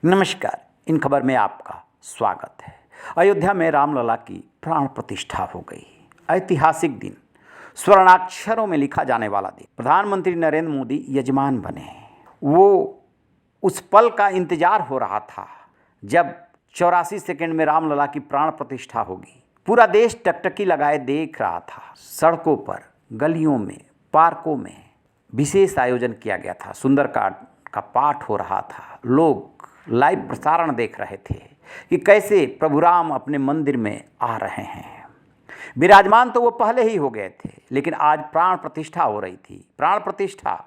नमस्कार। इन खबर में आपका स्वागत है। अयोध्या में रामलला की प्राण प्रतिष्ठा हो गई। ऐतिहासिक दिन, स्वर्णाक्षरों में लिखा जाने वाला दिन। प्रधानमंत्री नरेंद्र मोदी यजमान बने। वो उस पल का इंतजार हो रहा था जब 84 सेकंड में रामलला की प्राण प्रतिष्ठा होगी। पूरा देश टकटकी लगाए देख रहा था। सड़कों पर, गलियों में, पार्कों में विशेष आयोजन किया गया था। सुंदरकांड का पाठ हो रहा था। लोग लाइव प्रसारण देख रहे थे कि कैसे प्रभु राम अपने मंदिर में आ रहे हैं। विराजमान तो वो पहले ही हो गए थे, लेकिन आज प्राण प्रतिष्ठा हो रही थी। प्राण प्रतिष्ठा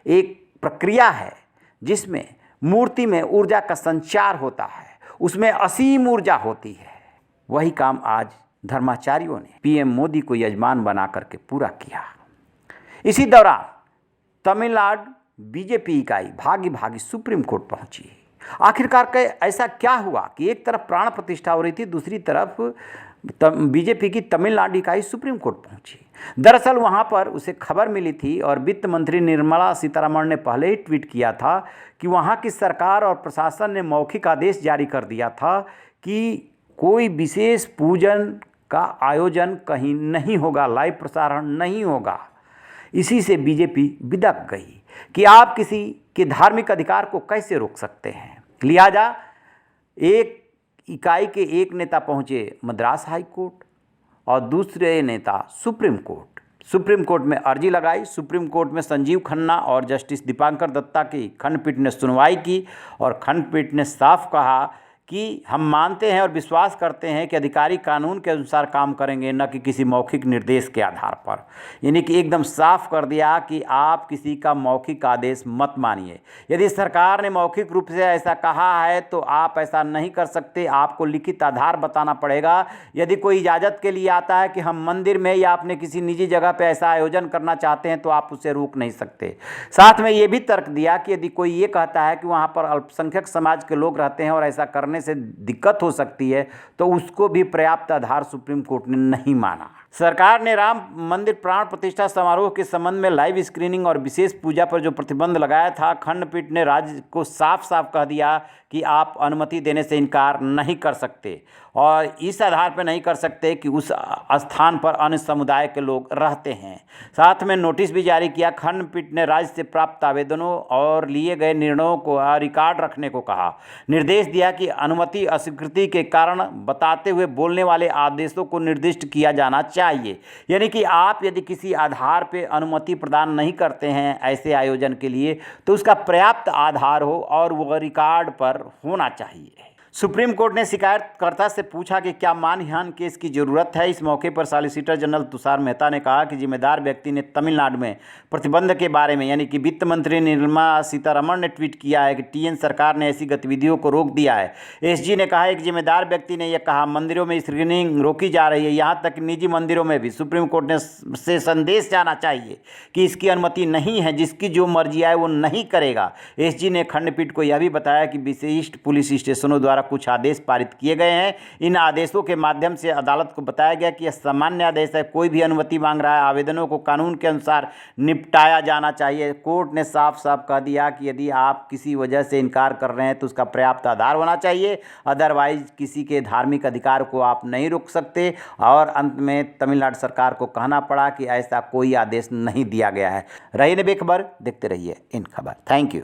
एक प्रक्रिया है जिसमें मूर्ति में ऊर्जा का संचार होता है, उसमें असीम ऊर्जा होती है। वही काम आज धर्माचार्यों ने पीएम मोदी को यजमान बना करके पूरा किया। इसी दौरान तमिलनाडु बीजेपी इकाई भागी भागी सुप्रीम कोर्ट पहुंची। आखिरकार के ऐसा क्या हुआ कि एक तरफ प्राण प्रतिष्ठा हो रही थी, दूसरी तरफ बीजेपी की तमिलनाडु इकाई सुप्रीम कोर्ट पहुंची। दरअसल वहां पर उसे खबर मिली थी और वित्त मंत्री निर्मला सीतारमण ने पहले ही ट्वीट किया था कि वहां की सरकार और प्रशासन ने मौखिक आदेश जारी कर दिया था कि कोई विशेष पूजन का आयोजन कहीं नहीं होगा, लाइव प्रसारण नहीं होगा। इसी से बीजेपी बिदक गई कि आप किसी के धार्मिक अधिकार को कैसे रोक सकते हैं। लिहाजा एक इकाई के एक नेता पहुंचे मद्रास हाई कोर्ट और दूसरे नेता सुप्रीम कोर्ट। सुप्रीम कोर्ट में अर्जी लगाई। सुप्रीम कोर्ट में संजीव खन्ना और जस्टिस दीपांकर दत्ता की खंडपीठ ने सुनवाई की और खंडपीठ ने साफ कहा कि हम मानते हैं और विश्वास करते हैं कि अधिकारी कानून के अनुसार काम करेंगे, न कि किसी मौखिक निर्देश के आधार पर। यानी कि एकदम साफ कर दिया कि आप किसी का मौखिक आदेश मत मानिए। यदि सरकार ने मौखिक रूप से ऐसा कहा है तो आप ऐसा नहीं कर सकते, आपको लिखित आधार बताना पड़ेगा। यदि कोई इजाज़त के लिए आता है कि हम मंदिर में या अपने किसी निजी जगह पर ऐसा आयोजन करना चाहते हैं तो आप उसे रोक नहीं सकते। साथ में ये भी तर्क दिया कि यदि कोई ये कहता है कि वहाँ पर अल्पसंख्यक समाज के लोग रहते हैं और ऐसा करने से दिक्कत हो सकती है तो उसको भी पर्याप्त आधार सुप्रीम कोर्ट ने नहीं माना। सरकार ने राम मंदिर प्राण प्रतिष्ठा समारोह के संबंध में लाइव स्क्रीनिंग और विशेष पूजा पर जो प्रतिबंध लगाया था, खंडपीठ ने राज्य को साफ साफ कह दिया कि आप अनुमति देने से इनकार नहीं कर सकते और इस आधार पर नहीं कर सकते कि उस स्थान पर अन्य समुदाय के लोग रहते हैं। साथ में नोटिस भी जारी किया। खंडपीठ ने राज्य से प्राप्त आवेदनों और लिए गए निर्णयों को रिकॉर्ड रखने को कहा। निर्देश दिया कि अनुमति अस्वीकृति के कारण बताते हुए बोलने वाले आदेशों को निर्दिष्ट किया जाना चाहिए। यानी कि आप यदि किसी आधार पर अनुमति प्रदान नहीं करते हैं ऐसे आयोजन के लिए तो उसका पर्याप्त आधार हो और वो रिकॉर्ड पर होना चाहिए। सुप्रीम कोर्ट ने शिकायतकर्ता से पूछा कि क्या मानहानि केस की जरूरत है। इस मौके पर सॉलिसिटर जनरल तुषार मेहता ने कहा कि जिम्मेदार व्यक्ति ने तमिलनाडु में प्रतिबंध के बारे में, यानी कि वित्त मंत्री निर्मला सीतारमण ने ट्वीट किया है कि टीएन सरकार ने ऐसी गतिविधियों को रोक दिया है। एसजी ने कहा एक जिम्मेदार व्यक्ति ने यह कहा मंदिरों में स्क्रीनिंग रोकी जा रही है, यहाँ तक निजी मंदिरों में भी। सुप्रीम कोर्ट ने से संदेश जाना चाहिए कि इसकी अनुमति नहीं है, जिसकी जो मर्जी आए वो नहीं करेगा। एसजी ने खंडपीठ को यह भी बताया कि विशिष्ट पुलिस स्टेशनों द्वारा कुछ आदेश पारित किए गए हैं। इन आदेशों के माध्यम से अदालत को बताया गया कि यह सामान्य आदेश है, कोई भी अनुमति मांग रहा है, आवेदनों को कानून के अनुसार निपटाया जाना चाहिए। कोर्ट ने साफ साफ कह दिया कि यदि आप किसी वजह से इनकार कर रहे हैं तो उसका पर्याप्त आधार होना चाहिए, अदरवाइज किसी के धार्मिक अधिकार को आप नहीं रोक सकते। और अंत में तमिलनाडु सरकार को कहना पड़ा कि ऐसा कोई आदेश नहीं दिया गया है। रही ने बेखबर, देखते रहिए इन खबर। Thank you.